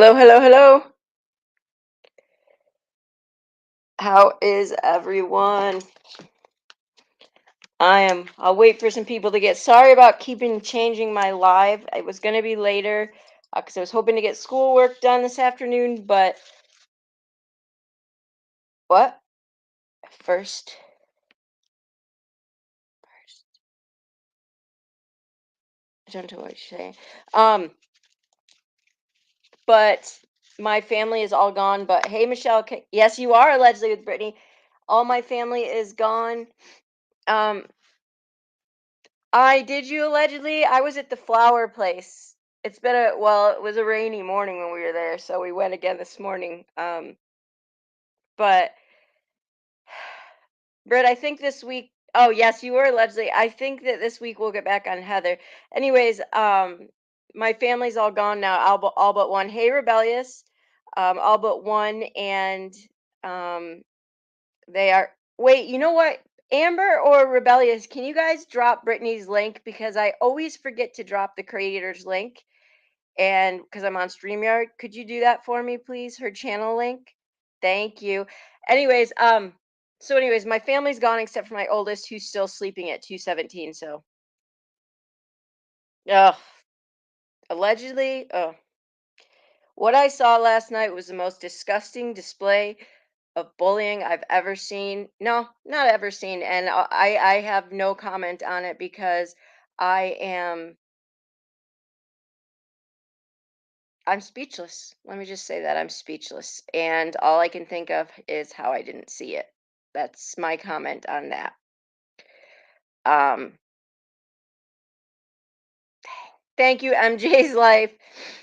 Hello, hello, hello. How is everyone? I'll wait for some people to get. Sorry about keeping changing my live. I was going to be later because I was hoping to get schoolwork done this afternoon, but what? First, first, I don't know what you're saying. Um, but my family is all gone. But hey, Michelle, yes, you are allegedly with Brittany. All my family is gone. Um, I did you allegedly? I was at the flower place. It was a rainy morning when we were there, so we went again this morning. But Britt, I think this week. Oh yes, you were allegedly. I think that this week we'll get back on Heather. Anyways, my family's all gone now. All but one. Hey, rebellious. All but one, and um, they are. Wait, you know what? Amber or Rebellious, can you guys drop Brittany's link because I always forget to drop the creator's link and because I'm on StreamYard. Could you do that for me, please? Her channel link. Thank you. Anyways, my family's gone except for my oldest who's still sleeping at 217. So, ugh, allegedly, what I saw last night was the most disgusting display of bullying I've ever seen. No, not ever seen. And I have no comment on it because I am I'm speechless. Let me just say that I'm speechless. And all I can think of is how I didn't see it. That's my comment on that. Um, Thank you, MJ's Life.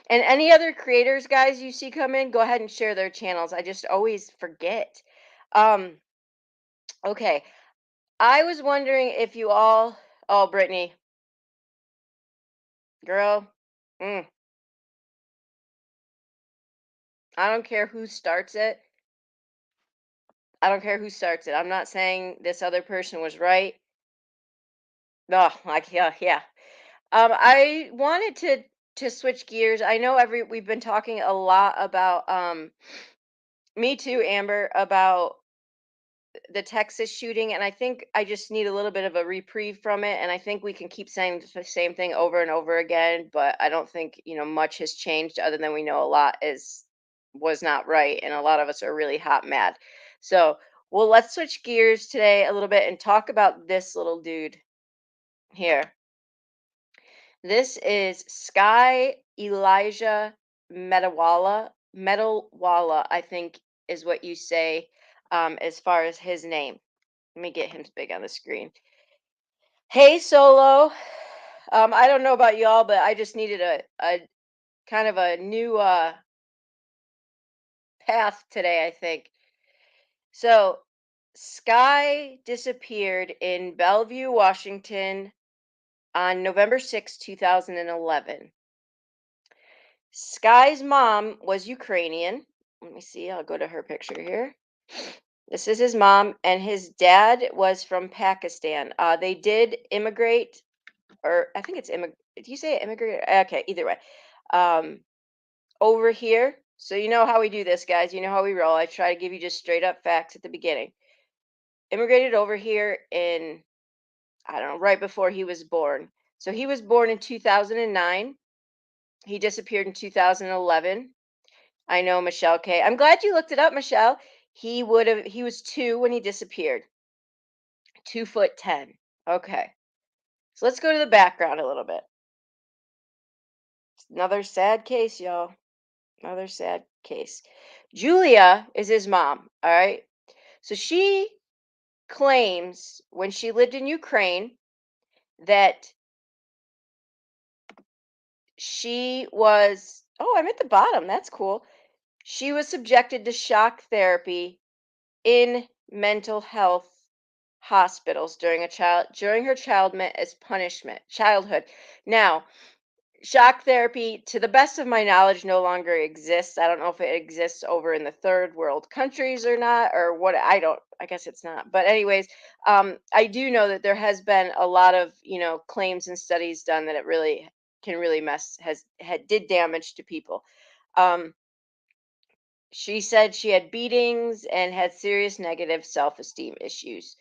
And any other creators, guys, you see come in, go ahead and share their channels. I just always forget. Um, okay. I was wondering if you all, oh, Brittany, girl, mm, I don't care who starts it. I don't care who starts it. I'm not saying this other person was right. No, like yeah. I wanted to switch gears. I know every we've been talking a lot about me too, Amber, about the Texas shooting, and I think I just need a little bit of a reprieve from it. And I think we can keep saying the same thing over and over again, but I don't think much has changed other than we know a lot is was not right, and a lot of us are really hot mad. So, well, let's switch gears today a little bit and talk about this little dude here. This is Sky Elijah Metalwala, I think is what you say as far as his name. Let me get him big on the screen. Hey, Solo. I don't know about y'all, but I just needed a kind of a new path today, I think. So, Sky disappeared in Bellevue, Washington on November 6, 2011. Sky's mom was Ukrainian. Let me see. I'll go to her picture here. This is his mom, and his dad was from Pakistan. They did immigrate, or I think it's immigrate. Do you say immigrate? Okay, either way. Um, Over here. So you know how we do this, guys. You know how we roll. I try to give you just straight up facts at the beginning. Immigrated over here in, I don't know, right before he was born. So he was born in 2009. He disappeared in 2011. I know, Michelle K. I'm glad you looked it up, Michelle. He was 2 when he disappeared. 2 foot 10. Okay. So let's go to the background a little bit. Another sad case, y'all. Another sad case. Julia is his mom. All right. So she claims when she lived in Ukraine that she was, oh, I'm at the bottom. That's cool. She was subjected to shock therapy in mental health hospitals during her childhood. Now, shock therapy, to the best of my knowledge, no longer exists. I don't know if it exists over in the third world countries or not, or what. I guess it's not. But anyways, I do know that there has been a lot of claims and studies done that it really can really mess has had did damage to people. She said she had beatings and had serious negative self esteem issues.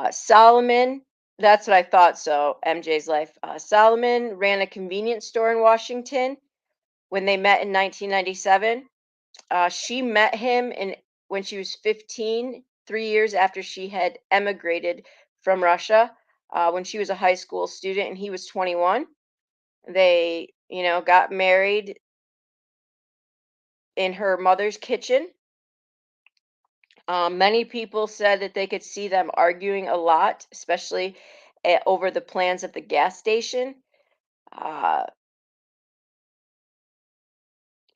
Solomon, that's what I thought so, MJ's life. Solomon ran a convenience store in Washington when they met in 1997. She met him when she was 15, 3 years after she had emigrated from Russia, when she was a high school student and he was 21. They, got married in her mother's kitchen. Many people said that they could see them arguing a lot, especially over the plans of the gas station. Uh,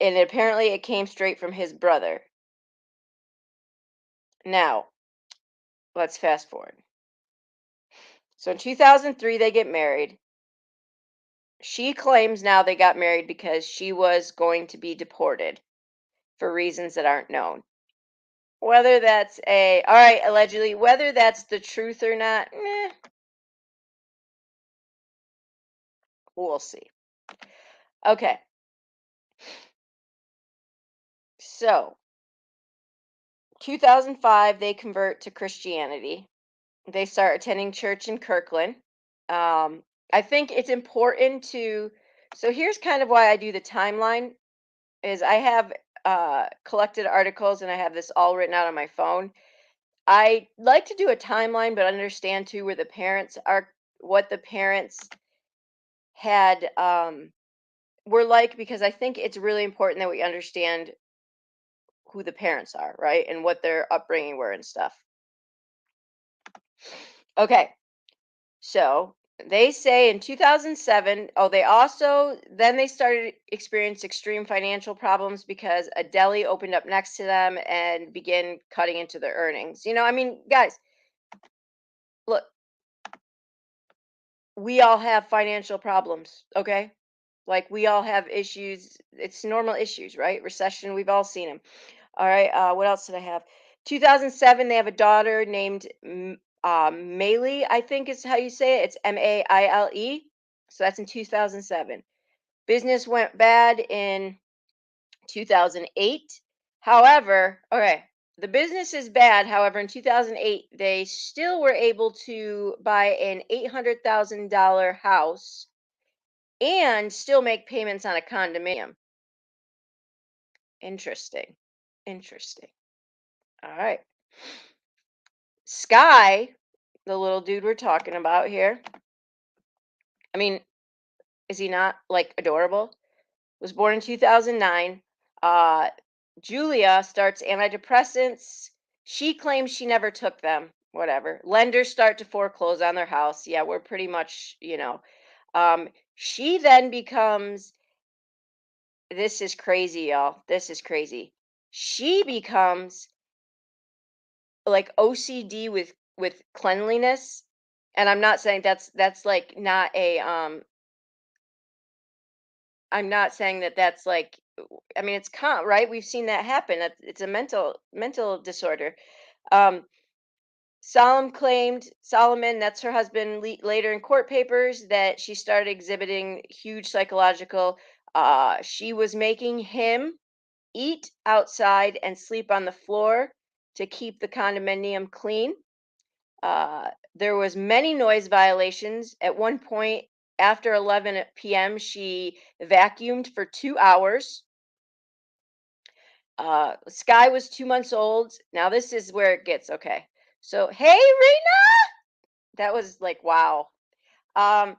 and apparently it came straight from his brother. Now, let's fast forward. So in 2003, they get married. She claims now they got married because she was going to be deported for reasons that aren't known. All right, allegedly, whether that's the truth or not, we'll see. Okay, so 2005, they convert to Christianity. They start attending church in Kirkland. I think it's important to, so here's kind of why I do the timeline is I have collected articles and I have this all written out on my phone. I like to do a timeline, but understand too where the parents are, what the parents had were like, because I think it's really important that we understand who the parents are, right, and what their upbringing were and stuff. Okay, so they say in 2007, oh, they also then they started experience extreme financial problems because a deli opened up next to them and began cutting into their earnings. I mean, guys, look, we all have financial problems, okay? Like we all have issues. It's normal issues, right? Recession, we've all seen them. All right. What else did I have? 2007, they have a daughter named Maile, I think is how you say it. It's Maile. So that's in 2007. Business went bad in 2008. However, okay, the business is bad. However, in 2008, they still were able to buy an $800,000 house and still make payments on a condominium. Interesting. Interesting. All right. Sky, the little dude we're talking about here. I mean, is he not like adorable? Was born in 2009. Uh, Julia starts antidepressants. She claims she never took them. Whatever. Lenders start to foreclose on their house. Yeah, we're pretty much. She then becomes, this is crazy, y'all. This is crazy. She becomes like OCD with cleanliness, and I'm not saying that's like not a I'm not saying that that's like, I mean, it's right? We've seen that happen. It's a mental disorder. Um, Solomon, that's her husband, later in court papers that she started exhibiting huge psychological. She was making him eat outside and sleep on the floor to keep the condominium clean. There was many noise violations. At one point, after 11 p.m., she vacuumed for 2 hours. Sky was 2 months old. Now this is where it gets okay. So, hey, Rena, that was like wow. Um,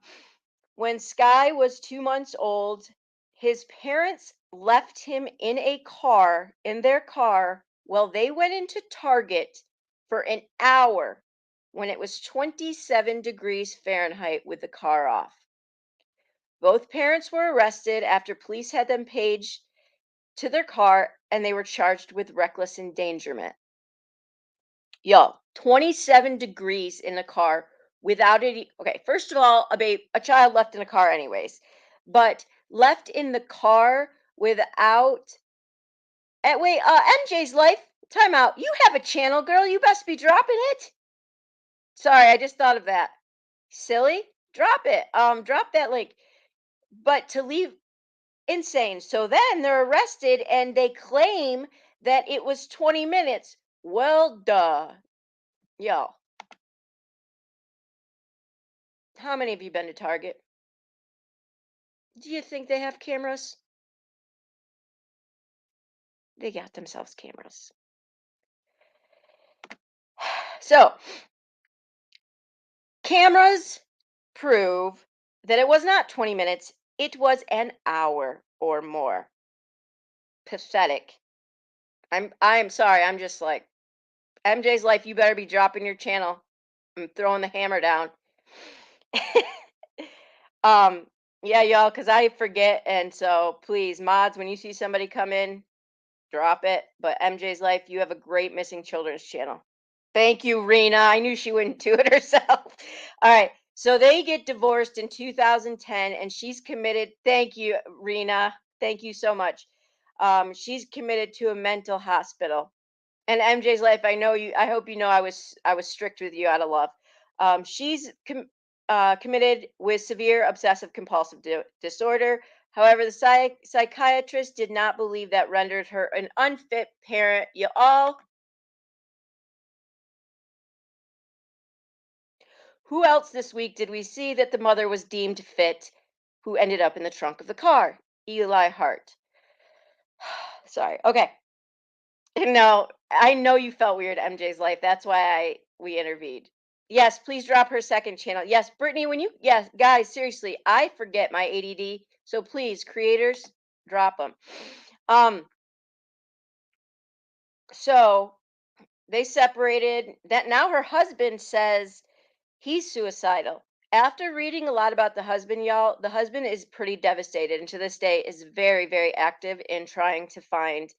when Sky was 2 months old, his parents left him in their car, while they went into Target for an hour when it was 27 degrees Fahrenheit with the car off. Both parents were arrested after police had them paged to their car and they were charged with reckless endangerment. Yo, 27 degrees in the car without it. Okay, first of all, a child left in a car anyways, but left in the car without. Wait, MJ's life. Time out. You have a channel, girl. You best be dropping it. Sorry, I just thought of that. Silly. Drop it. Drop that link. But to leave, insane. So then they're arrested and they claim that it was 20 minutes. Well, duh. Yo, how many of you been to Target? Do you think they have cameras? They got themselves cameras. So, cameras prove that it was not 20 minutes, it was an hour or more. Pathetic. I'm sorry. I'm just like MJ's life, you better be dropping your channel. I'm throwing the hammer down. um yeah, y'all, cuz I forget, and so please mods, when you see somebody come in, drop it. But MJ's life, you have a great missing children's channel. Thank you, Rena. I knew she wouldn't do it herself. All right. So they get divorced in 2010, and she's committed. Thank you, Rena. Thank you so much. She's committed to a mental hospital. And MJ's life, I know you. I hope you know I was strict with you out of love. She's committed with severe obsessive compulsive disorder. However, the psychiatrist did not believe that rendered her an unfit parent. You all. Who else this week did we see that the mother was deemed fit, who ended up in the trunk of the car? Eli Hart. Sorry. Okay. No, I know you felt weird, MJ's life. That's why we intervened. Yes, please drop her second channel. Yes, Brittany, yes, guys, seriously, I forget my ADD. So please, creators, drop them. Um, so they separated. That now her husband says he's suicidal. After reading a lot about the husband, y'all, the husband is pretty devastated and to this day is very, very active in trying to find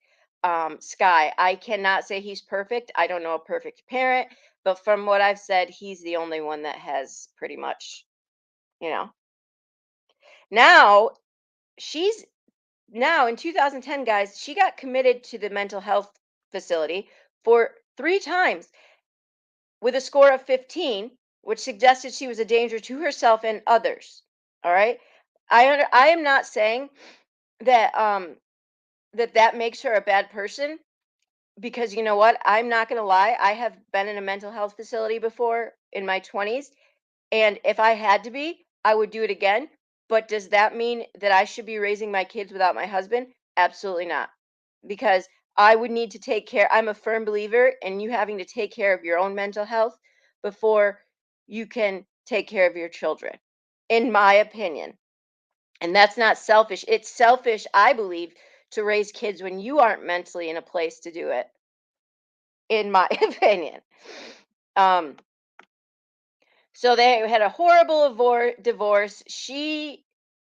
Sky. I cannot say he's perfect. I don't know a perfect parent, but from what I've said, he's the only one that has pretty much, you know. Now, she's now in 2010, guys, she got committed to the mental health facility for 3 times with a score of 15, which suggested she was a danger to herself and others. All right. I am not saying that that makes her a bad person, because you know what? I'm not going to lie. I have been in a mental health facility before in my 20s, and if I had to be, I would do it again. But does that mean that I should be raising my kids without my husband? Absolutely not. Because I would need to take care. I'm a firm believer in you having to take care of your own mental health before you can take care of your children, in my opinion. And that's not selfish. It's selfish, I believe, to raise kids when you aren't mentally in a place to do it, in my opinion. Um, So they had a horrible divorce.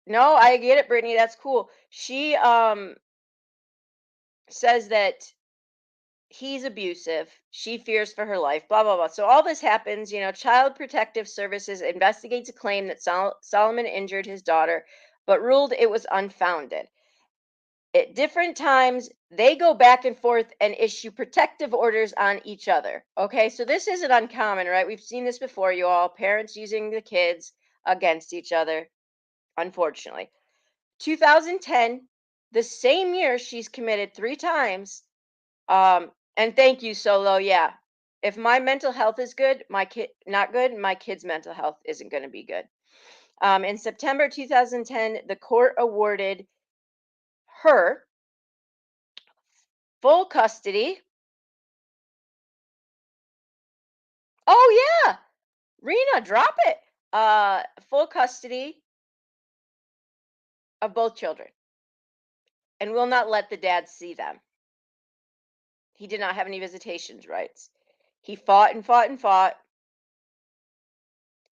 No, I get it, Brittany. That's cool. She says that he's abusive. She fears for her life. Blah blah blah. So all this happens. Child Protective Services investigates a claim that Solomon injured his daughter, but ruled it was unfounded. At different times, they go back and forth and issue protective orders on each other. Okay, so this isn't uncommon, right? We've seen this before, you all. Parents using the kids against each other, unfortunately. 2010, the same year, she's committed 3 times. And thank you, Solo. Yeah. If my mental health is good, my kid not good, my kid's mental health isn't going to be good. In September 2010, the court awarded her full custody. Oh yeah, Rena, drop it. Full custody of both children, and will not let the dad see them. He did not have any visitations rights. He fought and fought and fought.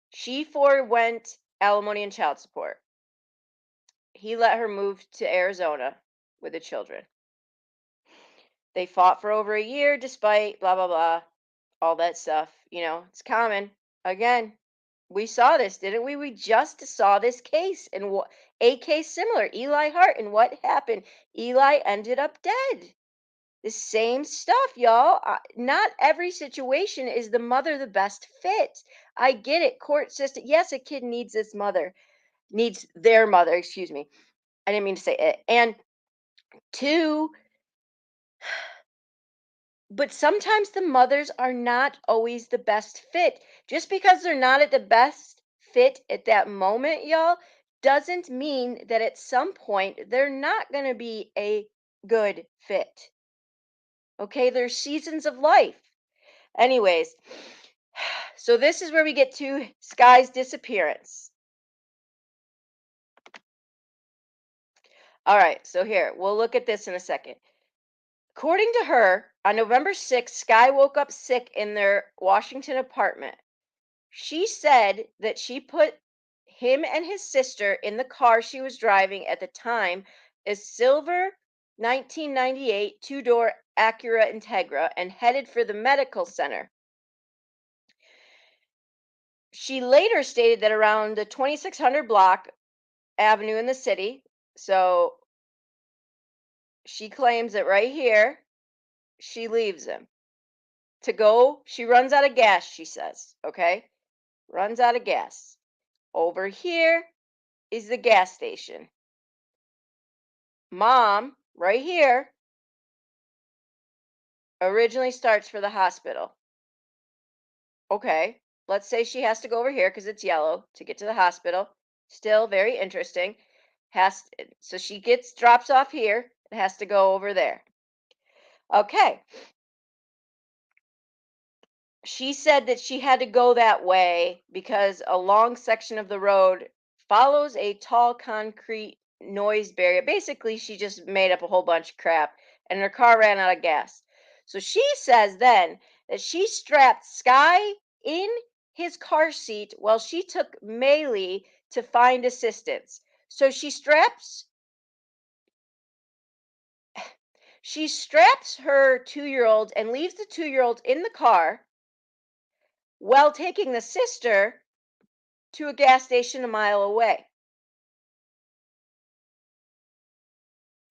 She forewent alimony and child support. He let her move to Arizona with the children. They fought for over a year despite blah blah blah, all that stuff. It's common. Again, we saw this, didn't we? We just saw this case, and what a case similar, Eli Hart, and what happened? Eli ended up dead. The same stuff, y'all. Not every situation is the mother the best fit. I get it. Court system. Yes, a kid needs this mother, needs their mother. Excuse me. I didn't mean to say it. And two, But sometimes the mothers are not always the best fit. Just because they're not at the best fit at that moment, y'all, doesn't mean that at some point they're not going to be a good fit. Okay, there's seasons of life. Anyways, so this is where we get to Sky's disappearance. All right, so here, we'll look at this in a second. According to her, on November 6th, Sky woke up sick in their Washington apartment. She said that she put him and his sister in the car she was driving at the time, a silver 1998 two-door Acura Integra, and headed for the medical center. She later stated that around the 2600 block avenue in the city, so she claims that right here, she leaves him to go. She runs out of gas, she says, okay? Runs out of gas. Over here is the gas station. Mom, right here, originally starts for the hospital. Okay, let's say she has to go over here because it's yellow to get to the hospital. Still very interesting. So she gets drops off here. It has to go over there. Okay. She said that she had to go that way because a long section of the road follows a tall concrete noise barrier. Basically, she just made up a whole bunch of crap and her car ran out of gas. So she says then that she strapped Sky in his car seat while she took Maylee to find assistance. So she straps her 2-year-old and leaves the 2-year-old in the car while taking the sister to a gas station a mile away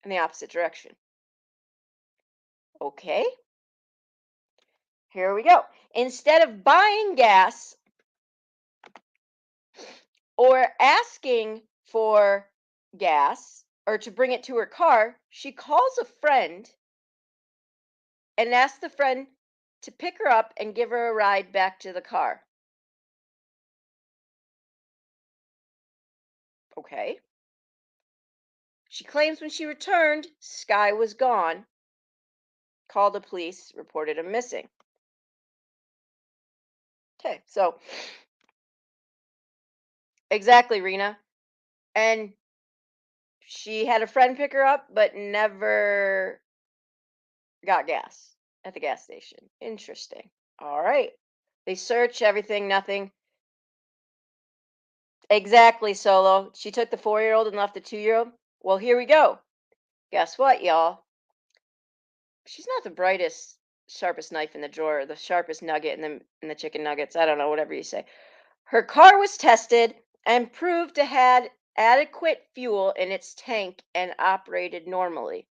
in the opposite direction. Okay, here we go. Instead of buying gas or asking for gas or to bring it to her car, she calls a friend and asks the friend to pick her up and give her a ride back to the car. Okay. She claims when she returned, Sky was gone, called the police, reported him missing. Okay, so exactly, Rena. And she had a friend pick her up, but never got gas at the gas station. Interesting. All right. They search everything, nothing. Exactly, Solo. She took the 4-year-old and left the 2-year-old. Well, here we go. Guess what, y'all? She's not the brightest, sharpest knife in the drawer, the sharpest nugget in the chicken nuggets. I don't know, whatever you say. Her car was tested and proved to had adequate fuel in its tank and operated normally.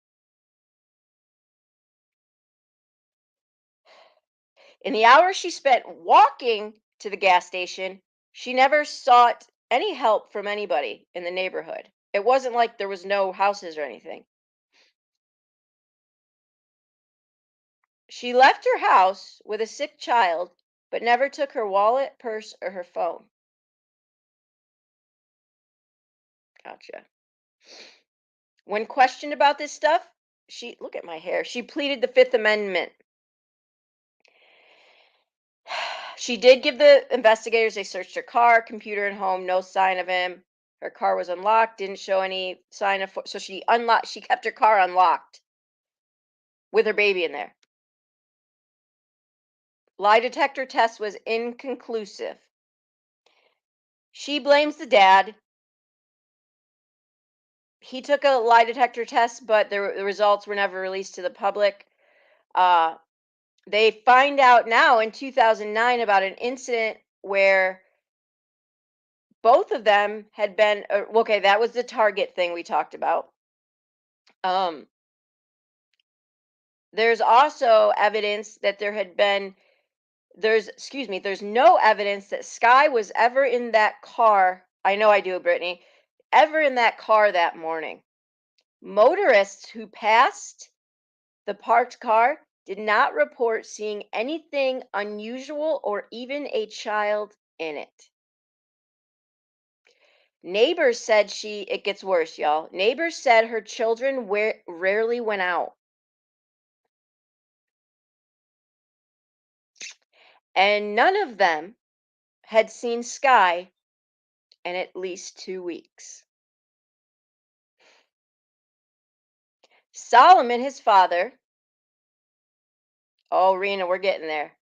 In the hours she spent walking to the gas station, she never sought any help from anybody in the neighborhood. It wasn't like there was no houses or anything. She left her house with a sick child, but never took her wallet, purse, or her phone. Gotcha. When questioned about this stuff, look at my hair. She pleaded the Fifth Amendment. She did give the investigators, they searched her car, computer, and home, no sign of him. Her car was unlocked, didn't show any sign of, so she kept her car unlocked with her baby in there. Lie detector test was inconclusive. She blames the dad. He took a lie detector test, but the results were never released to the public. Uh, they find out now in 2009 about an incident where both of them had been okay, that was the Target thing we talked about. Um, there's also evidence that there's no evidence that Sky was ever in that car. I know I do, Brittany, ever in that car that morning. Motorists who passed the parked car did not report seeing anything unusual or even a child in it. Neighbors said it gets worse, y'all. Neighbors said her children rarely went out, and none of them had seen Sky in at least 2 weeks. Solomon, his father, oh, Rena, we're getting there,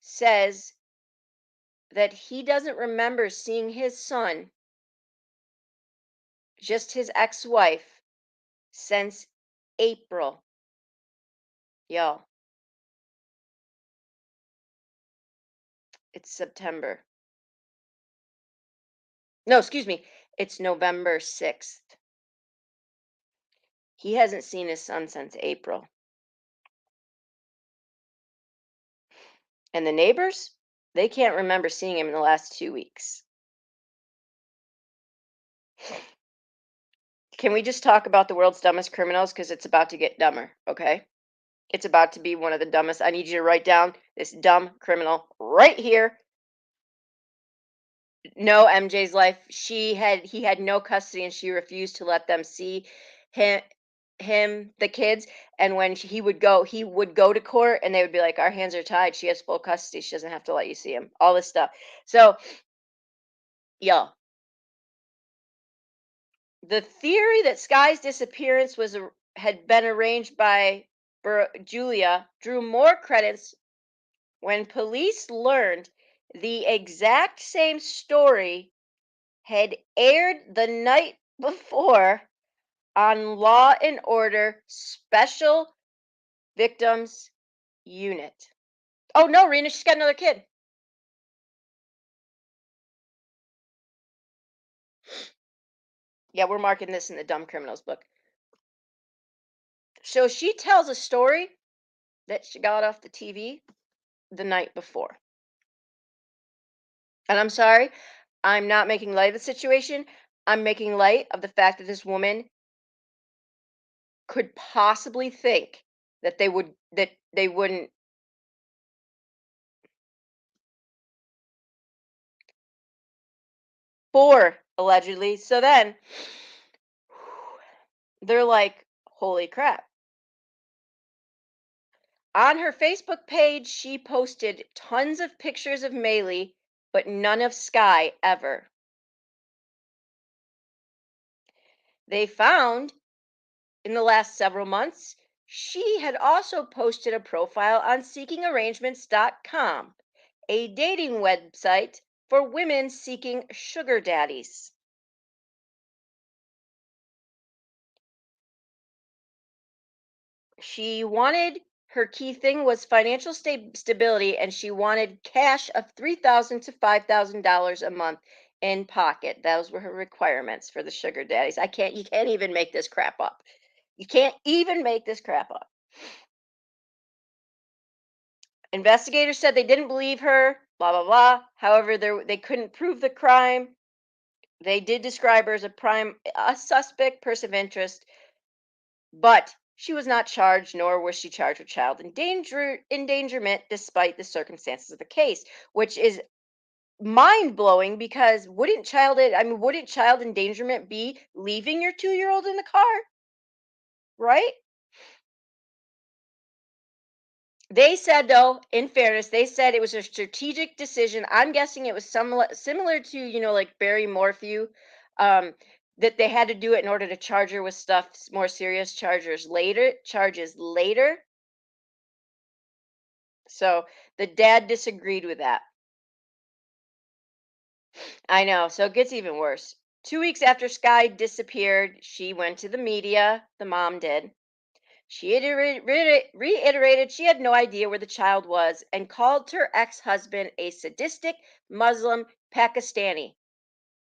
says that he doesn't remember seeing his son, just his ex wife, since April. Y'all, it's September. No, excuse me, it's November 6th. He hasn't seen his son since April. And the neighbors, they can't remember seeing him in the last 2 weeks. Can we just talk about the world's dumbest criminals? Because it's about to get dumber, okay? It's about to be one of the dumbest. I need you to write down this dumb criminal right here. No, MJ's life. He had no custody, and she refused to let them see him, the kids. And when he would go to court, and they would be like, "Our hands are tied. She has full custody. She doesn't have to let you see him." All this stuff. So, y'all, the theory that Sky's disappearance had been arranged by Julia drew more credence when police learned the exact same story had aired the night before on Law and Order Special Victims Unit. Oh no, Rena, she's got another kid. Yeah, we're marking this in the dumb criminals book. So she tells a story that she got off the TV the night before. And I'm sorry, I'm not making light of the situation. I'm making light of the fact that this woman could possibly think that they wouldn't. Four, allegedly. So then they're like, holy crap. On her Facebook page, she posted tons of pictures of Maylee, but none of Sky ever. They found in the last several months, she had also posted a profile on seekingarrangements.com, a dating website for women seeking sugar daddies. She wanted her key thing was financial stability, and she wanted cash of $3,000 to $5,000 a month in pocket. Those were her requirements for the sugar daddies. You can't even make this crap up. You can't even make this crap up. Investigators said they didn't believe her, blah blah blah. However, they couldn't prove the crime. They did describe her as a suspect, person of interest, but she was not charged, nor was she charged with endangerment, despite the circumstances of the case, which is mind blowing because wouldn't child endangerment be leaving your 2-year-old in the car, right? They said, though, in fairness, they said it was a strategic decision. I'm guessing it was similar to, like Barry Morphew, um, that they had to do it in order to charge her with stuff more serious charges later. So the dad disagreed with that. I know. So it gets even worse. 2 weeks after Sky disappeared, she went to the media. The mom did. She reiterated she had no idea where the child was and called her ex husband a sadistic Muslim Pakistani.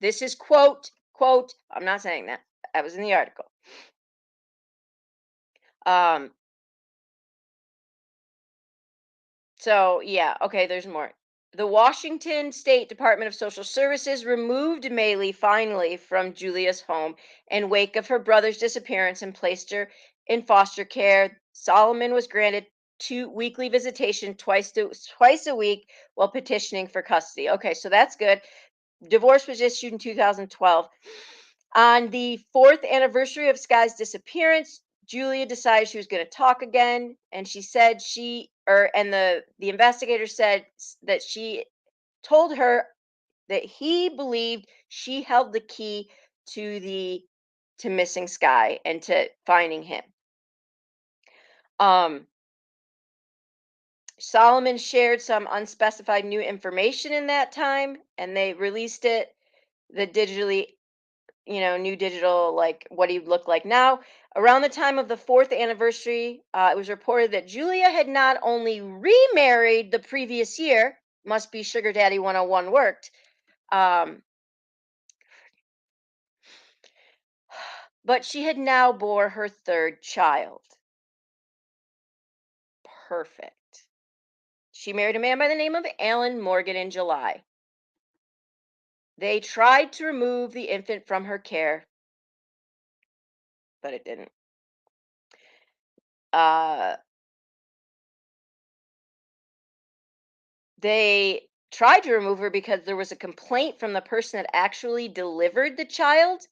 This is quote, I'm not saying that. That was in the article. Um, so, yeah, okay, there's more. The Washington State Department of Social Services removed Maylee finally from Julia's home in wake of her brother's disappearance and placed her in foster care. Solomon was granted two weekly visitation twice a week while petitioning for custody. Okay, so that's good. Divorce was issued in 2012. On the fourth anniversary of Sky's disappearance, Julia decided she was going to talk again, and she said and the investigator said that she told her that he believed she held the key to the to missing Sky and to finding him. Um, Solomon shared some unspecified new information in that time, and they released it. The digitally, new digital, like what he looked like now. Around the time of the fourth anniversary, it was reported that Julia had not only remarried the previous year, must be Sugar Daddy 101 worked, um, but she had now bore her third child. Perfect. She married a man by the name of Alan Morgan in July. They tried to remove the infant from her care, but it didn't. Uh, they tried to remove her because there was a complaint from the person that actually delivered the child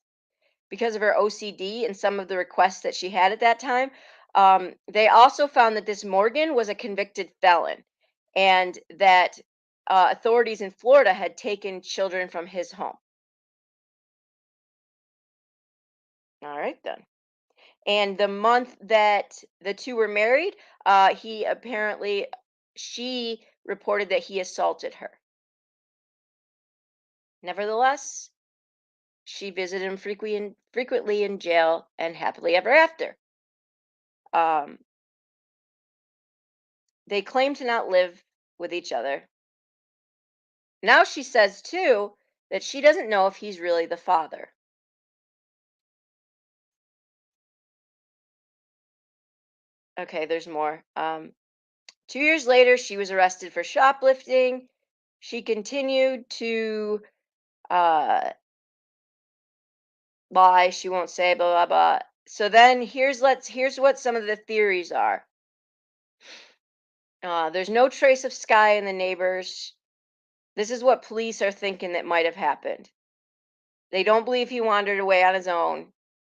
because of her OCD and some of the requests that she had at that time. They also found that this Morgan was a convicted felon and that authorities in Florida had taken children from his home. All right, then. And the month that the two were married, she reported that he assaulted her. Nevertheless, she visited him frequently in jail and happily ever after. Um, they claim to not live with each other. Now she says, too, that she doesn't know if he's really the father. Okay, there's more. 2 years later, she was arrested for shoplifting. She continued to uh, lie. She won't say blah blah blah. So then here's what some of the theories are. There's no trace of Sky in the neighbors. This is what police are thinking that might have happened. They don't believe he wandered away on his own.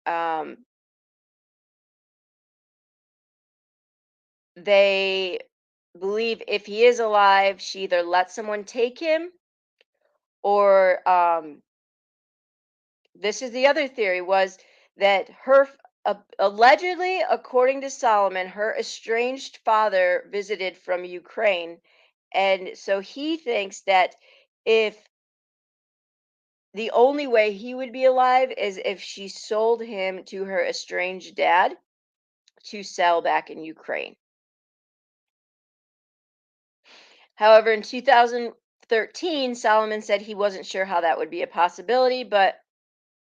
Um, they believe if he is alive, she either let someone take him or this is the other theory was that allegedly, according to Solomon, her estranged father visited from Ukraine. And so he thinks that if the only way he would be alive is if she sold him to her estranged dad to sell back in Ukraine. However, in 2013, Solomon said he wasn't sure how that would be a possibility, but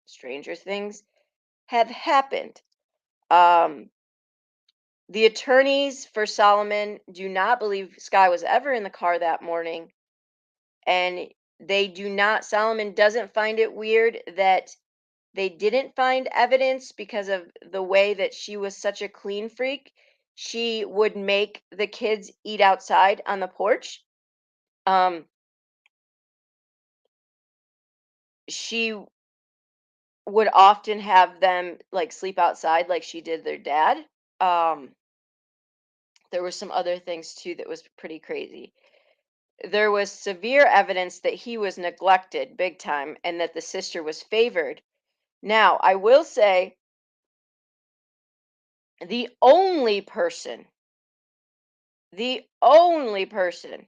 stranger things have happened. Um, the attorneys for Solomon do not believe Sky was ever in the car that morning, and Solomon doesn't find it weird that they didn't find evidence because of the way that she was such a clean freak. She would make the kids eat outside on the porch. Um, she would often have them like sleep outside like she did their dad. Um, there were some other things too that was pretty crazy. There was severe evidence that he was neglected big time and that the sister was favored. Now, I will say the only person, the only person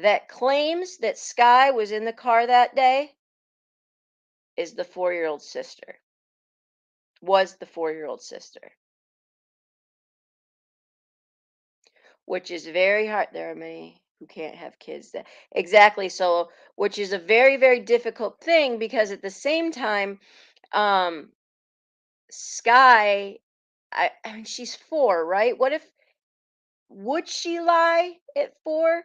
that claims that Sky was in the car that day is the 4-year-old sister. Was the 4-year-old sister, which is very hard. There are many who can't have kids that exactly so, which is a very, very difficult thing because at the same time, um, Sky, I mean, she's 4, right? Would she lie at 4?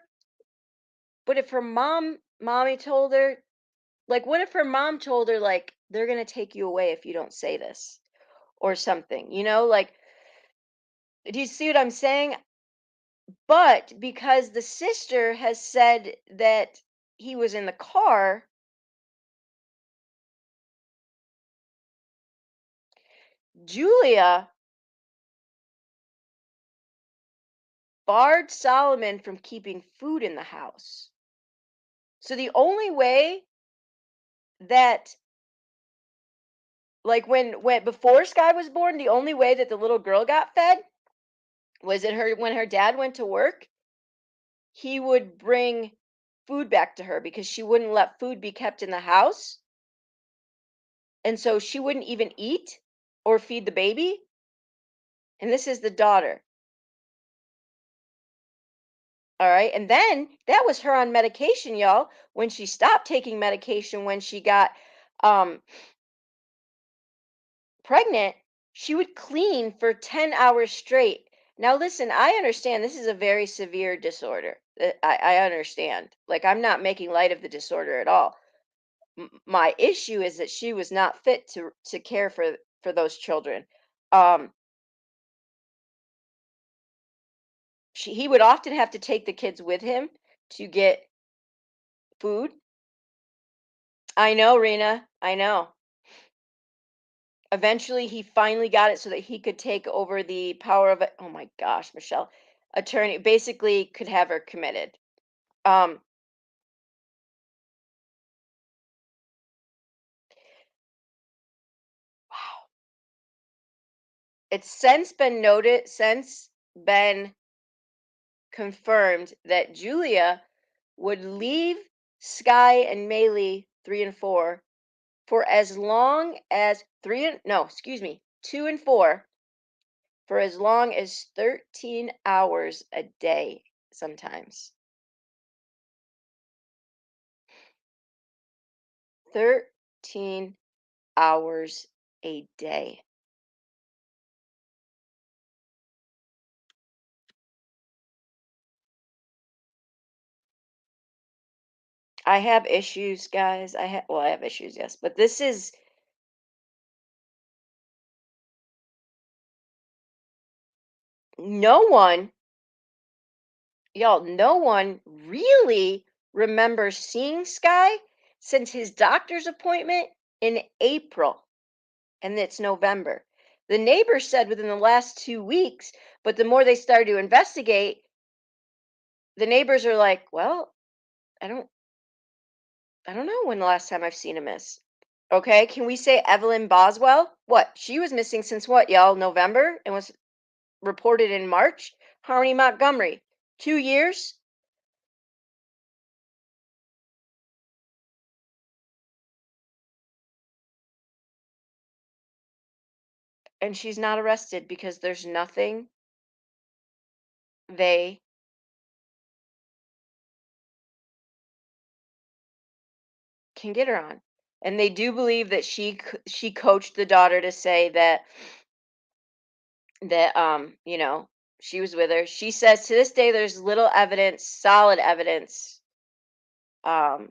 But if mommy told her, like, what if her mom told her, like, they're gonna take you away if you don't say this or something, like Do you see what I'm saying? But because the sister has said that he was in the car, Julia barred Solomon from keeping food in the house. So the only way that, like, when before Sky was born, the only way that the little girl got fed was that her when her dad went to work, he would bring food back to her because she wouldn't let food be kept in the house. And so she wouldn't even eat or feed the baby. And this is the daughter. All right. And then that was her on medication, y'all. When she stopped taking medication, when she got um, pregnant, she would clean for 10 hours straight. Now, listen, I understand this is a very severe disorder. I understand. Like, I'm not making light of the disorder at all. My issue is that she was not fit to care for those children. Um, he would often have to take the kids with him to get food. I know, Rena. I know. Eventually, he finally got it so that he could take over the power of it. Oh my gosh, Michelle, attorney basically could have her committed. Um, wow. It's since been confirmed that Julia would leave Sky and Maylee 3 and 4 for as long as three and no, excuse me, 2 and 4 for as long as 13 hours a day sometimes. 13 hours a day. I have issues, guys. I have issues, yes, but this is no one, y'all, no one really remembers seeing Sky since his doctor's appointment in April, and it's November. The neighbors said within the last 2 weeks, but the more they started to investigate, the neighbors are like, well, I don't I don't know when the last time I've seen him is. Okay, can we say Evelyn Boswell? What? She was missing since what, y'all? November and was reported in March. Harmony Montgomery, 2 years, and she's not arrested because there's nothing they can get her on. And they do believe that she coached the daughter to say that she was with her. She says to this day there's little evidence, solid evidence, um,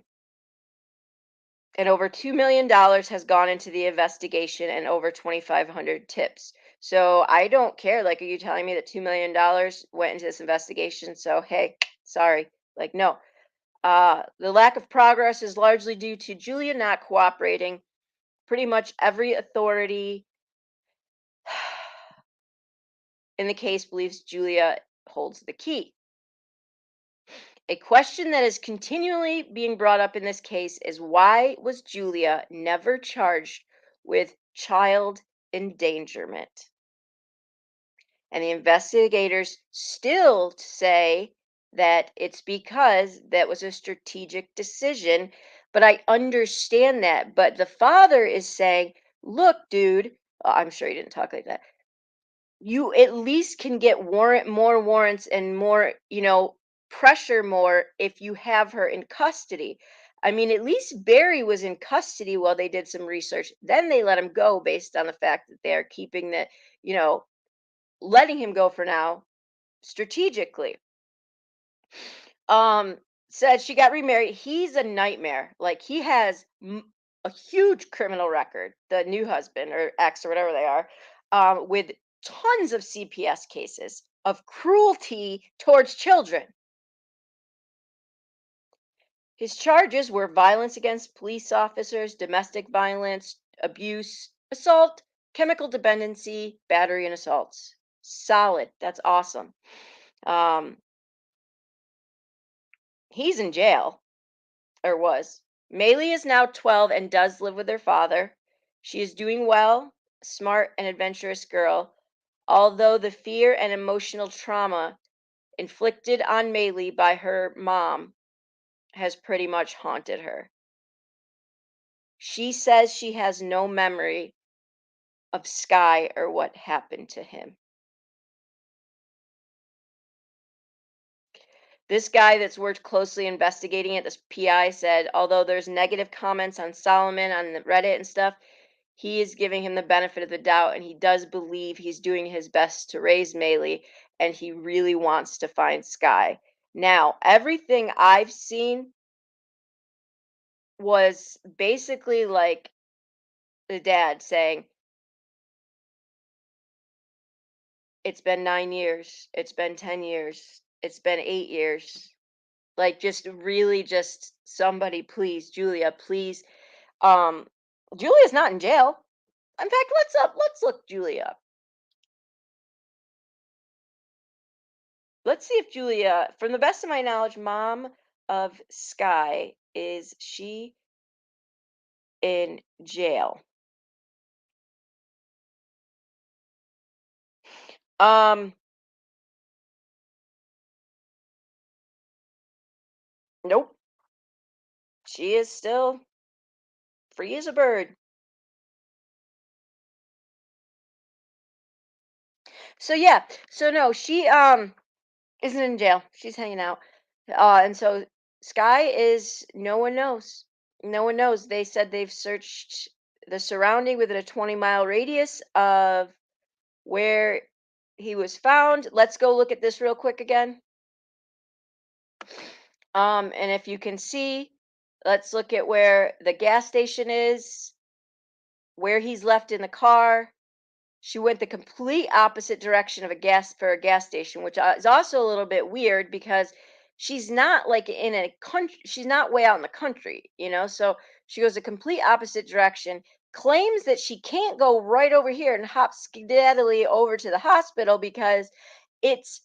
and over $2 million has gone into the investigation and over 2,500 tips. So I don't care. Like, are you telling me that $2 million went into this investigation? So hey, sorry. Like, no. The lack of progress is largely due to Julia not cooperating. Pretty much every authority in the case believes Julia holds the key. A question that is continually being brought up in this case is why was Julia never charged with child endangerment? And the investigators still say that it's because that was a strategic decision. But I understand that. But the father is saying, look, dude, I'm sure he didn't talk like that. You at least can get more warrants and more, pressure more if you have her in custody. I mean, at least Barry was in custody while they did some research. Then they let him go based on the fact that they're keeping you know, letting him go for now strategically. Um, Said she got remarried. He's a nightmare. Like, he has a huge criminal record, the new husband or ex or whatever they are, with tons of CPS cases of cruelty towards children. His charges were violence against police officers, domestic violence, abuse, assault, chemical dependency, battery, and assaults. Solid. That's awesome. Um, he's in jail, or was. Maylee is now 12 and does live with her father. She is doing well, smart and adventurous girl, although the fear and emotional trauma inflicted on Maylee by her mom has pretty much haunted her. She says she has no memory of Sky or what happened to him. This guy that's worked closely investigating it, this PI, said although there's negative comments on Solomon on the Reddit and stuff, he is giving him the benefit of the doubt and he does believe he's doing his best to raise Maylee and he really wants to find Sky. Now, everything I've seen was basically like the dad saying, it's been 9 years, it's been 10 years, it's been 8 years. Like just really just somebody please, Julia, please. Um Julia's not in jail. In fact, let's look Julia up. Let's see if Julia, from the best of my knowledge, mom of Sky, is she in jail? Um nope. She is still free as a bird. So yeah, so no, she isn't in jail. She's hanging out. And so Sky is, no one knows. No one knows. They said they've searched the surrounding within a 20-mile radius of where he was found. Let's go look at this real quick again. And if you can see, let's look at where the gas station is, where he's left in the car. She went the complete opposite direction of a gas station, which is also a little bit weird because she's not like in a country. She's not way out in the country, you know. So she goes a complete opposite direction. Claims that she can't go right over here and hop skedaddly over to the hospital because it's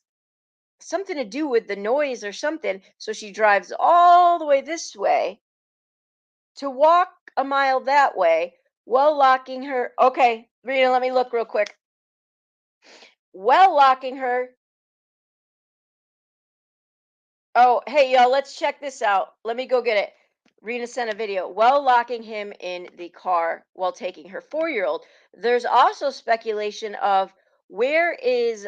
something to do with the noise or something. So she drives all the way this way to walk a mile that way while locking her. Okay, Rita, let me look real quick. Well, locking her. Oh, hey, y'all, let's check this out. Let me go get it. Rena sent a video. Well, locking him in the car while taking her 4-year-old. There's also speculation of where is,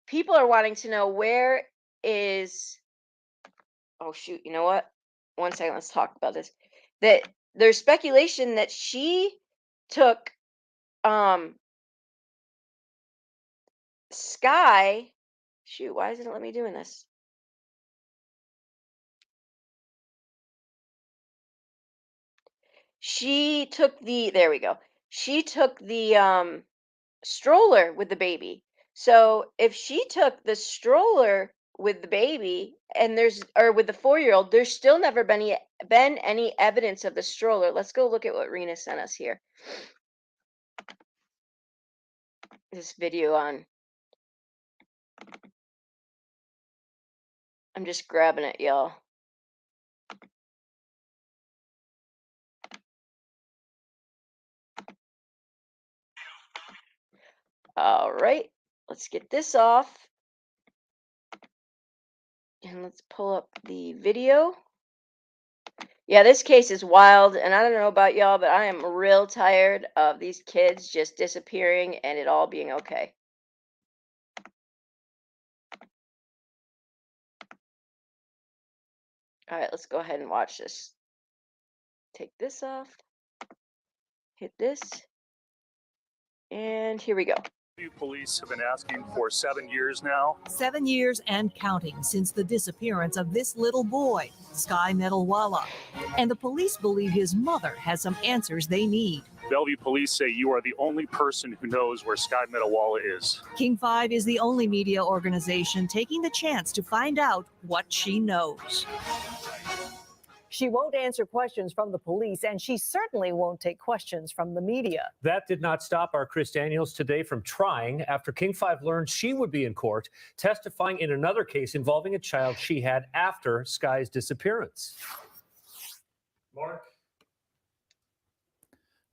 people are wanting to know where is, oh, shoot, you know what? One second, let's talk about this. That there's speculation that she took, um, Sky. Shoot, why isn't it let me doing this? She took the, there we go. She took the stroller with the baby. So if she took the stroller with the baby and there's, or with the 4-year-old, there's still never been any evidence of the stroller. Let's go look at what Rena sent us here. This video on, I'm just grabbing it, y'all. All right, let's get this off. And let's pull up the video. Yeah, this case is wild, and I don't know about y'all, but I am real tired of these kids just disappearing and it all being okay. All right, let's go ahead and watch this. Take this off, hit this, and here we go. Police have been asking for 7 years now. 7 years and counting since the disappearance of this little boy, Sky Metalwala. And the police believe his mother has some answers they need. Bellevue police say you are the only person who knows where Sky Metalwala is. King 5 is the only media organization taking the chance to find out what she knows. She won't answer questions from the police, and she certainly won't take questions from the media. That did not stop our Chris Daniels today from trying after King 5 learned she would be in court testifying in another case involving a child she had after Sky's disappearance.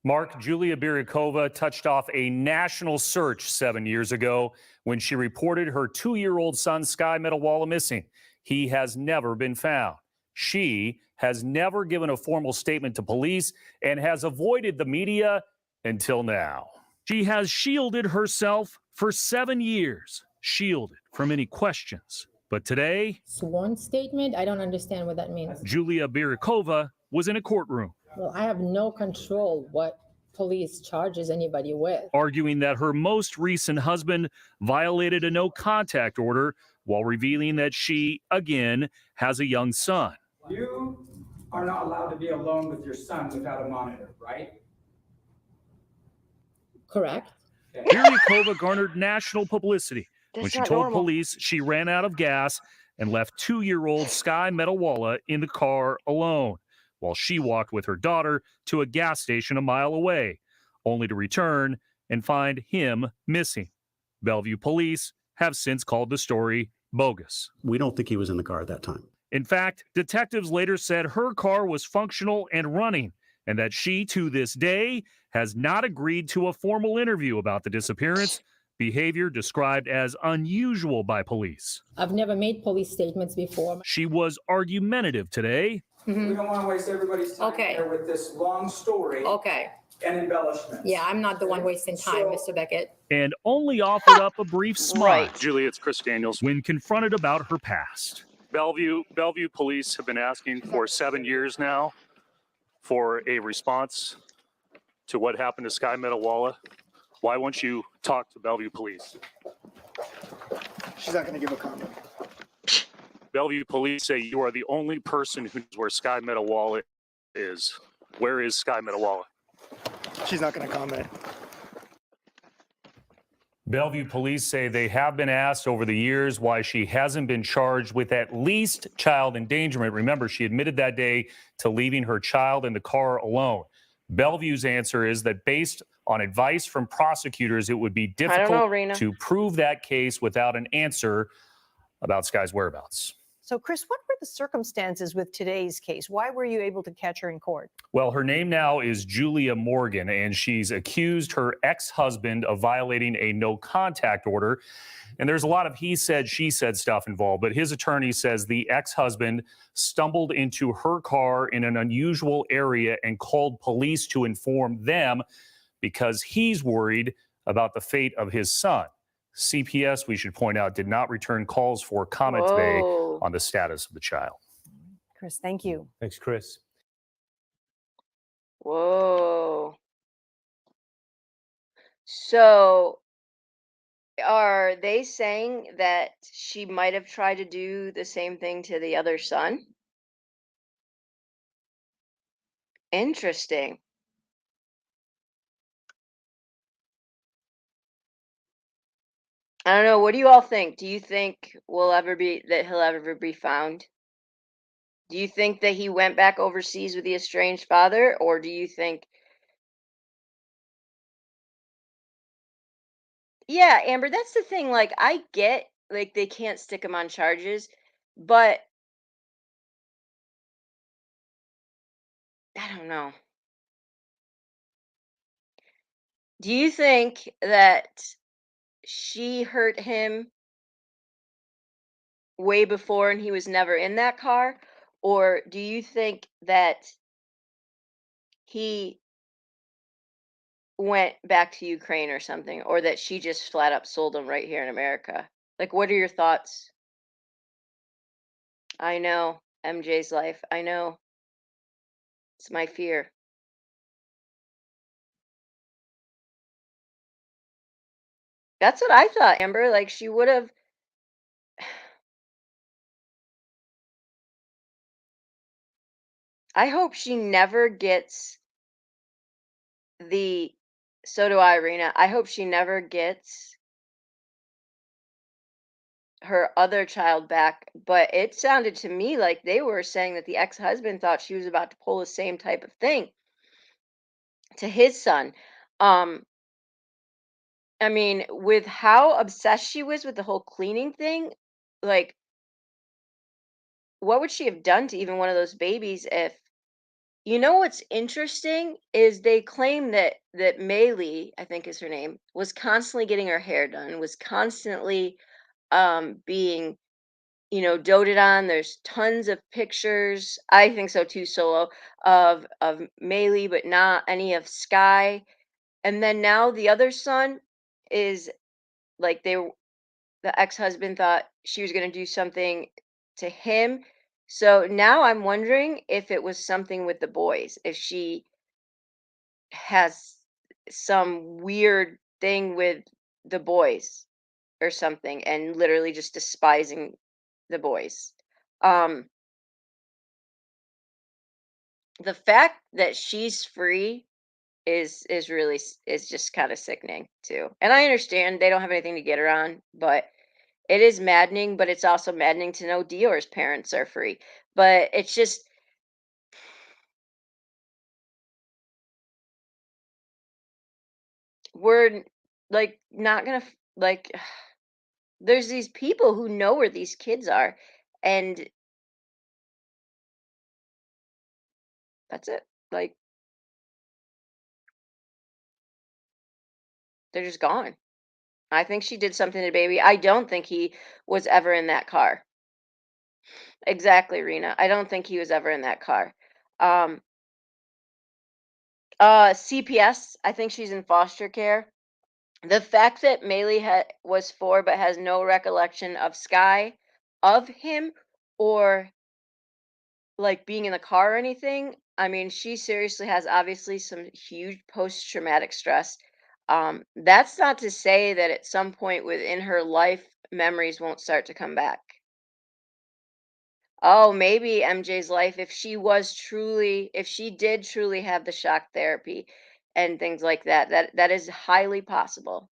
Mark, Julia Biryakova touched off a national search 7 years ago when she reported her 2-year-old son, Sky Metalwala, missing. He has never been found. She has never given a formal statement to police and has avoided the media until now. She has shielded herself for 7 years, shielded from any questions. But today, Sworn statement? I don't understand what that means. Julia Biryakova was in a courtroom, Well, I have no control what police charges anybody with. arguing that her most recent husband violated a no contact order while revealing that she, again, has a young son. You are not allowed to be alone with your son without a monitor, right? Correct. Biryakova garnered national publicity when That's she not told normal. police she ran out of gas and left 2-year-old Sky Metalwala in the car alone while she walked with her daughter to a gas station a mile away, only to return and find him missing. Bellevue police have since called the story bogus. We don't think he was in the car at that time. In fact, detectives later said her car was functional and running, and that she, to this day, has not agreed to a formal interview about the disappearance, behavior described as unusual by police. I've never made police statements before. She was argumentative today. We don't want to waste everybody's time Okay. here with this long story Okay. and embellishments. Yeah, I'm not the one wasting time, Mr. Beckett. And only offered up a brief smile Right. Julia, it's Chris Daniels. When confronted about her past. Bellevue police have been asking for 7 years now for a response to what happened to Sky Metalwala. Why won't you talk to Bellevue police? She's not going to give a comment. Bellevue police say you are the only person who knows where Sky Metalwala is. Where is Sky Metalwala? She's not going to comment. Bellevue police say they have been asked over the years why she hasn't been charged with at least child endangerment. Remember, she admitted that day to leaving her child in the car alone. Bellevue's answer is that based on advice from prosecutors, it would be difficult Rena. to prove that case without an answer about Sky's whereabouts. So, Chris, what were the circumstances with today's case? Why were you able to catch her in court? Well, her name now is Julia Morgan, and she's accused her ex-husband of violating a no-contact order. And there's a lot of he said, she said stuff involved, but his attorney says the ex-husband stumbled into her car in an unusual area and called police to inform them because he's worried about the fate of his son. CPS, we should point out, did not return calls for comment today Whoa. on the status of the child. Chris, thank you. Thanks, Chris. Whoa. So, are they saying that she might have tried to do the same thing to the other son? Interesting. I don't know. What do you all think? Do you think he'll ever be found? Do you think that he went back overseas with the estranged father, or do you think? Yeah, Amber, that's the thing. Like, I get like they can't stick him on charges, but I don't know. Do you think that she hurt him way before and he was never in that car? Or do you think that he went back to Ukraine or something, or that she just flat up sold him right here in America? Like, what are your thoughts? I know, MJ's life. I know. It's my fear. That's what I thought, Amber. Like, she would have. I hope she never gets So do I, Rena. I hope she never gets her other child back, but it sounded to me like they were saying that the ex-husband thought she was about to pull the same type of thing to his son. Um, I mean, with how obsessed she was with the whole cleaning thing, like, what would she have done to even one of those babies if what's interesting is they claim that Maylee, I think is her name, was constantly getting her hair done, was constantly being doted on. There's tons of pictures. I think so too, Solo, of Maylee, but not any of Sky. And then now the other son is like the ex-husband thought she was going to do something to him. So now I'm wondering if it was something with the boys, if she has some weird thing with the boys or something and literally just despising the boys. Um the fact that she's free is really is just kind of sickening too. And I understand they don't have anything to get her on, but it is maddening, but it's also maddening to know Dior's parents are free. But it's just we're like not gonna like there's these people who know where these kids are, and that's it. Like they're just gone. I think she did something to the baby. I don't think he was ever in that car. Exactly, Rena. I don't think he was ever in that car. Um, CPS, I think she's in foster care. The fact that Maylee was 4 but has no recollection of Sky, of him, or like being in the car or anything. I mean, she seriously has obviously some huge post-traumatic stress. That's not to say that at some point within her life, memories won't start to come back. Oh, maybe MJ's life, if she did truly have the shock therapy and things like that, that is highly possible.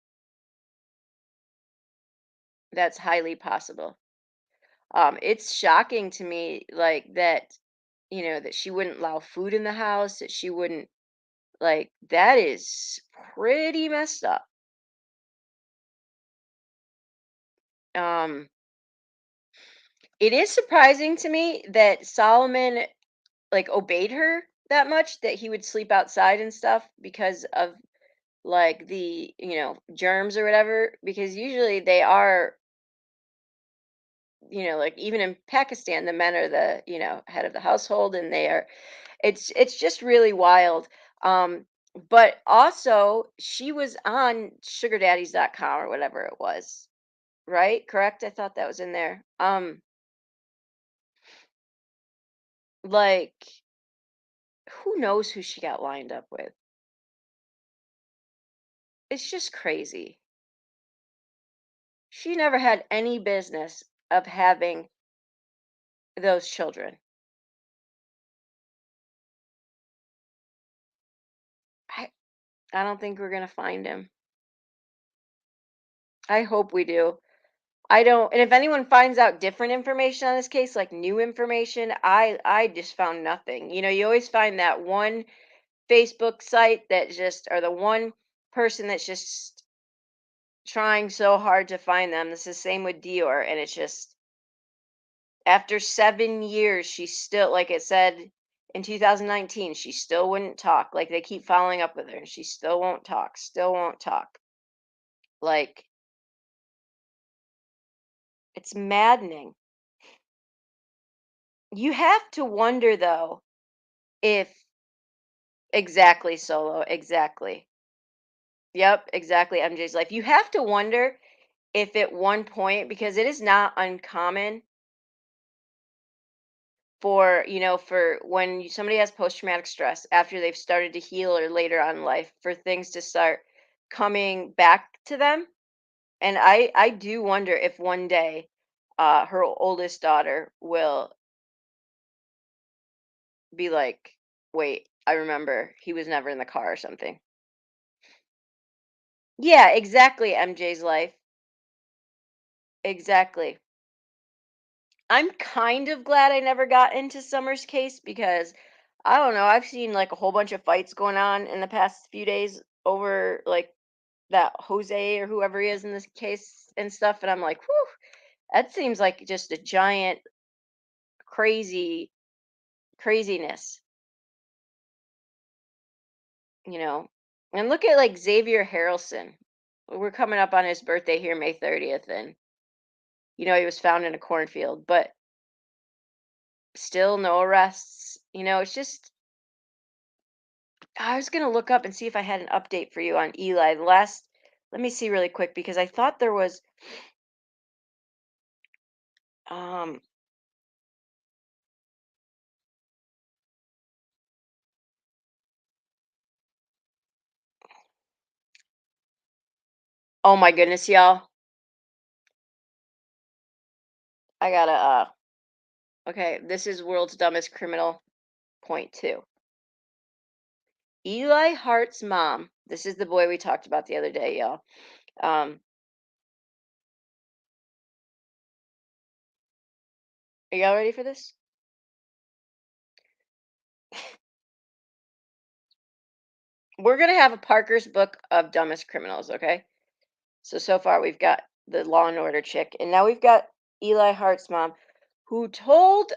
That's highly possible. It's shocking to me, like that, that she wouldn't allow food in the house, that she wouldn't like that is pretty messed up. Um, it is surprising to me that Solomon like obeyed her that much, that he would sleep outside and stuff because of like the germs or whatever, because usually they are like even in Pakistan the men are the head of the household, and they are it's just really wild. um but also she was on sugardaddies.com or whatever it was, right? Correct, I thought that was in there. Like, who knows who she got lined up with? It's just crazy. She never had any business of having those children. I I don't think we're gonna find him. I hope we do. I don't, and if anyone finds out different information on this case, like new information, I just found nothing. You always find that one Facebook site that just, or the one person that's just trying so hard to find them. This is the same with Dior, and it's just after 7 years, she's still, like it said in 2019, she still wouldn't talk. Like they keep following up with her, and she still won't talk. Still won't talk. Like it's maddening. You have to wonder though if exactly, Solo, exactly. Yep, exactly, MJ's life. You have to wonder if at one point, because it is not uncommon for, for when somebody has post-traumatic stress after they've started to heal or later on in life, for things to start coming back to them. And I do wonder if one day her oldest daughter will be like, wait, I remember he was never in the car or something. Yeah, exactly, MJ's life. Exactly. I'm kind of glad I never got into Summer's case because I don't know, I've seen like a whole bunch of fights going on in the past few days over like that Jose or whoever he is in this case and stuff. And I'm like, whew, that seems like just a giant crazy craziness, you know. And look at like Xavier Harrelson. We're coming up on his birthday here, May 30th, and he was found in a cornfield, but still no arrests. It's just I was gonna look up and see if I had an update for you on Eli. Let me see really quick because I thought there was. Um, oh my goodness, y'all! I gotta. Okay, this is world's dumbest criminal. Point two. Eli Hart's mom. This is the boy we talked about the other day, y'all. Um, are y'all ready for this? We're gonna have a Parker's book of dumbest criminals. Okay. So far we've got the Law and Order chick, and now we've got Eli Hart's mom, who told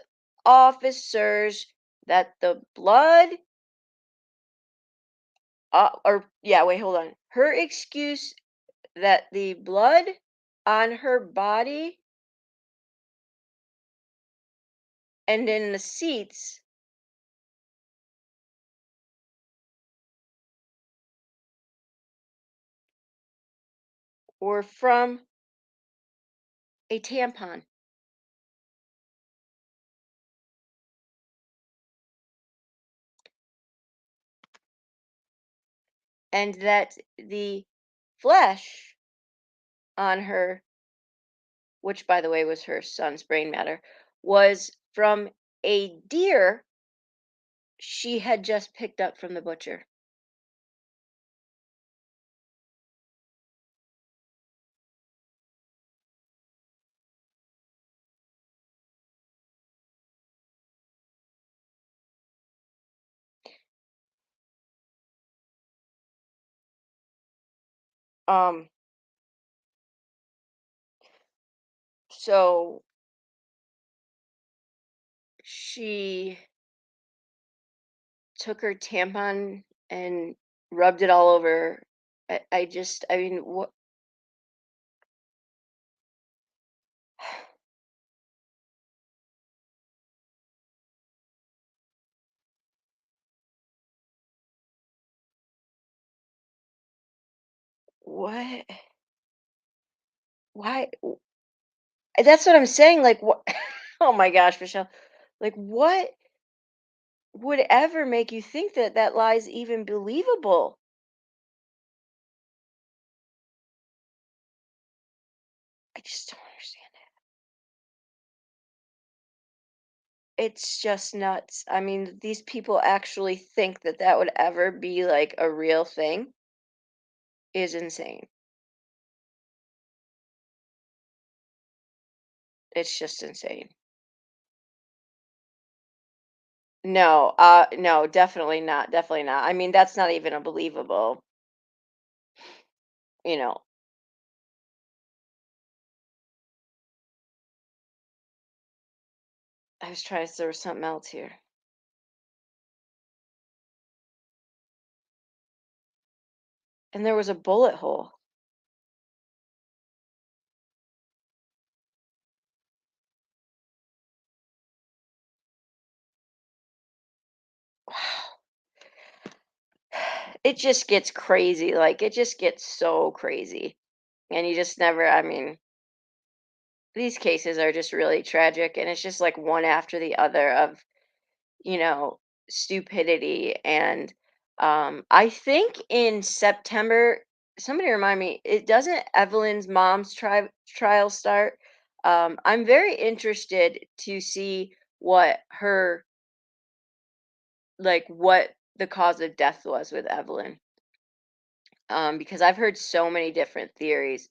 officers that the blood, or yeah, wait, hold on. Her excuse that the blood on her body and in the seats were from a tampon. And that the flesh on her, which by the way was her son's brain matter, was from a deer she had just picked up from the butcher. Um, so she took her tampon and rubbed it all over. I mean, what? Why? That's what I'm saying. Like, what? Oh my gosh, Michelle. Like, what would ever make you think that that lie's even believable? I just don't understand it. It's just nuts. I mean, these people actually think that that would ever be like a real thing is insane. It's just insane. No, no, definitely not. Definitely not. I mean, that's not even a believable, you know. I was trying to there was something else here. And there was a bullet hole. It just gets crazy. Like it just gets so crazy. And you just never, I mean, these cases are just really tragic and it's just like one after the other of, you know, stupidity. And I think in September, somebody remind me, it doesn't Evelyn's mom's trial start? I'm very interested to see what her, like, what the cause of death was with Evelyn. because I've heard so many different theories.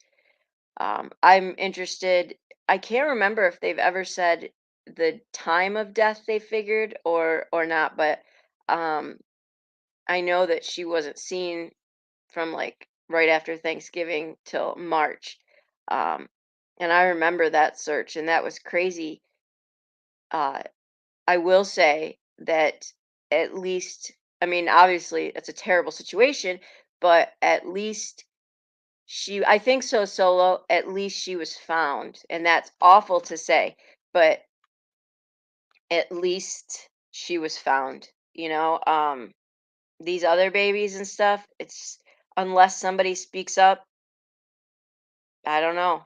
I'm interested. I can't remember if they've ever said the time of death they figured or not, but um, I know that she wasn't seen from like right after Thanksgiving till March. Um, and I remember that search, and that was crazy. Uh, I will say that at least, I mean, obviously, it's a terrible situation, but at least I think so, Solo, at least she was found. And that's awful to say, but at least she was found, you know? These other babies and stuff, it's unless somebody speaks up, I don't know.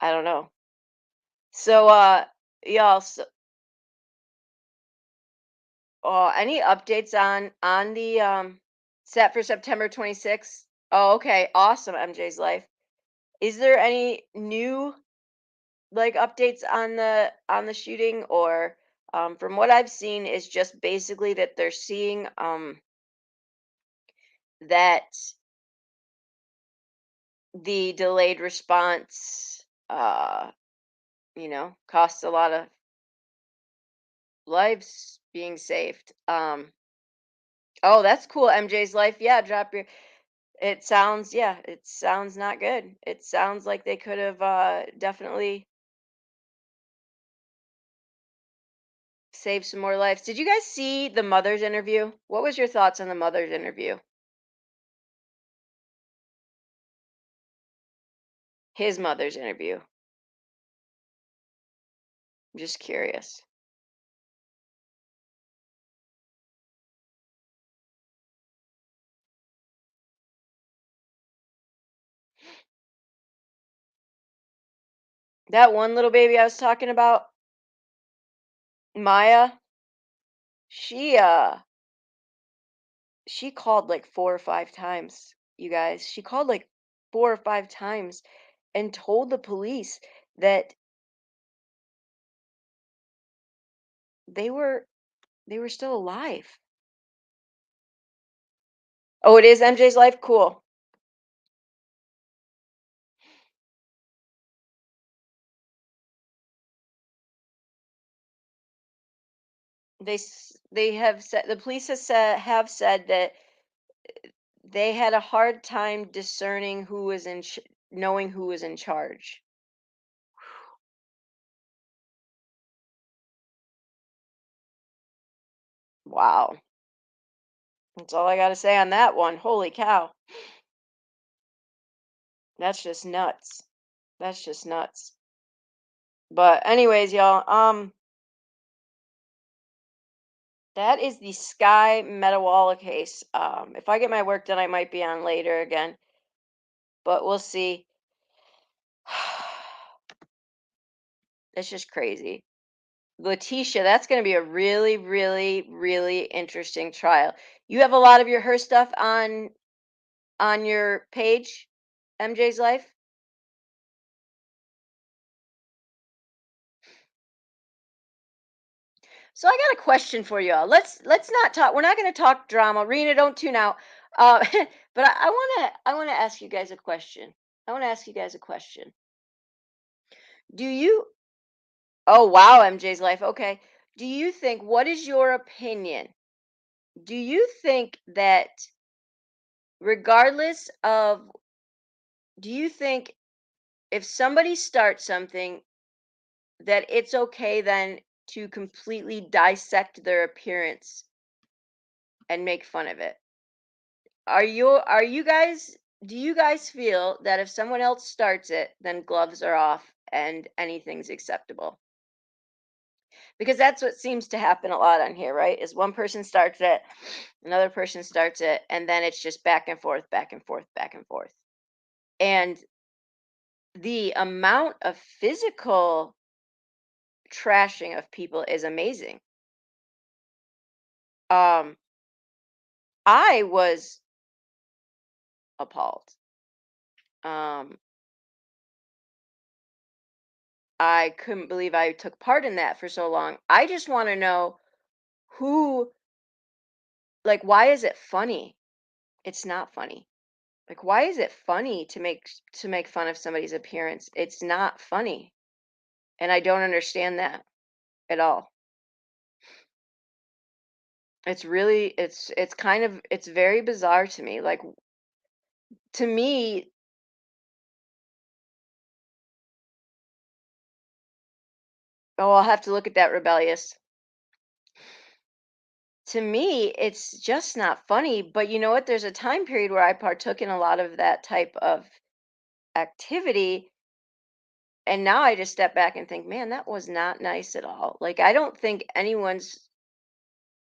I don't know. So, y'all, any updates on the set for September 26th? Oh, okay, awesome, MJ's life. Is there any new like updates on the shooting, or from what I've seen is just basically that they're seeing that the delayed response costs a lot of lives being saved. Oh, that's cool, MJ's life. Yeah, drop your it sounds not good. It sounds like they could have definitely saved some more lives. Did you guys see the mother's interview? What was your thoughts on the mother's interview? His mother's interview. I'm just curious. That one little baby I was talking about, Maya, she uh she called like 4 or 5 times, you guys. She called like 4 or 5 times and told the police that they were they were still alive. Oh, it is MJ's life? Cool. They have said the police have said that they had a hard time discerning who was knowing who was in charge. Wow. That's all I got to say on that one. Holy cow. That's just nuts. That's just nuts. But anyways, y'all, that is the Sky Metalwala case. If I get my work done, I might be on later again, but we'll see. It's just crazy. Letitia, that's going to be a really, really, really interesting trial. You have a lot of her stuff on your page, MJ's life. So I got a question for y'all. Let's not talk. We're not going to talk drama. Rena, don't tune out. Uh, but I want to ask you guys a question. I want to ask you guys a question. Do you? Oh wow, MJ's life. Okay. Do you think? What is your opinion? Do you think that regardless of? Do you think if somebody starts something that it's okay then to completely dissect their appearance and make fun of it? Are you guys do you guys feel that if someone else starts it, then gloves are off and anything's acceptable? Because that's what seems to happen a lot on here, right? Is one person starts it, another person starts it, and then it's just back and forth, back and forth, back and forth. And the amount of physical trashing of people is amazing. Um, I was appalled. Um, I couldn't believe I took part in that for so long. I just want to know who, like, why is it funny? It's not funny. Like, why is it funny to make fun of somebody's appearance? It's not funny. And I don't understand that at all. It's really it's kind of it's very bizarre to me. Like, to me, oh, I'll have to look at that rebellious. To me, it's just not funny, but you know what? There's a time period where I partook in a lot of that type of activity, and now I just step back and think, "Man, that was not nice at all." Like, I don't think anyone's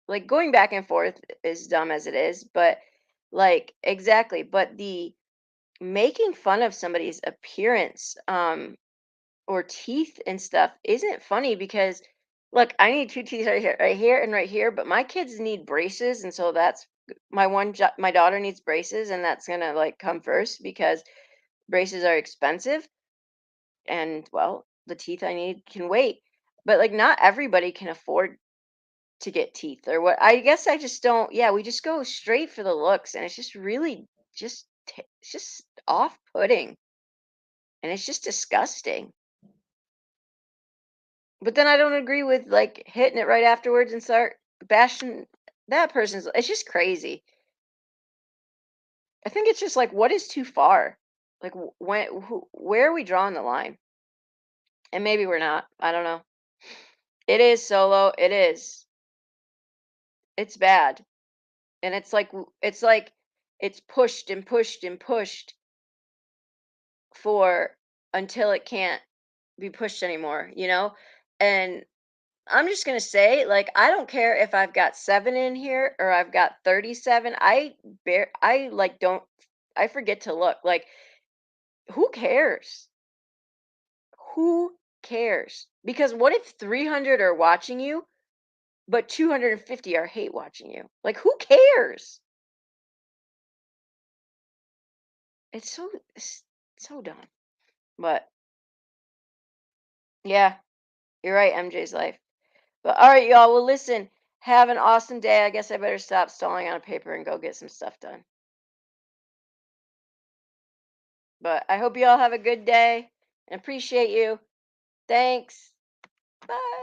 like, going back and forth is dumb as it is, but like, exactly, but the making fun of somebody's appearance or teeth and stuff isn't funny because look, I need two teeth right here and right here, but my kids need braces, and so that's my daughter needs braces, and that's gonna like come first because braces are expensive, and well, the teeth I need can wait. But like, not everybody can afford to get teeth or what. I guess I just don't. Yeah, we just go straight for the looks, and it's just really it's just off-putting, and it's just disgusting. But then I don't agree with like hitting it right afterwards and start bashing that person's. It's just crazy. I think it's just like, what is too far? Like, where are we drawing the line? And maybe we're not. I don't know. It is solo. It is. It's bad, and it's like it's pushed and pushed and pushed for until it can't be pushed anymore. And I'm just gonna say, like, I don't care if I've got 7 in here or I've got 37. I like don't I forget to look. Like, who cares? Who cares? Because what if 300 are watching you, but 250 are hate watching you? Like, who cares? It's so dumb. But yeah, you're right, MJ's life. But all right, y'all. Well, listen, have an awesome day. I guess I better stop stalling on a paper and go get some stuff done. But I hope you all have a good day and appreciate you. Thanks. Bye.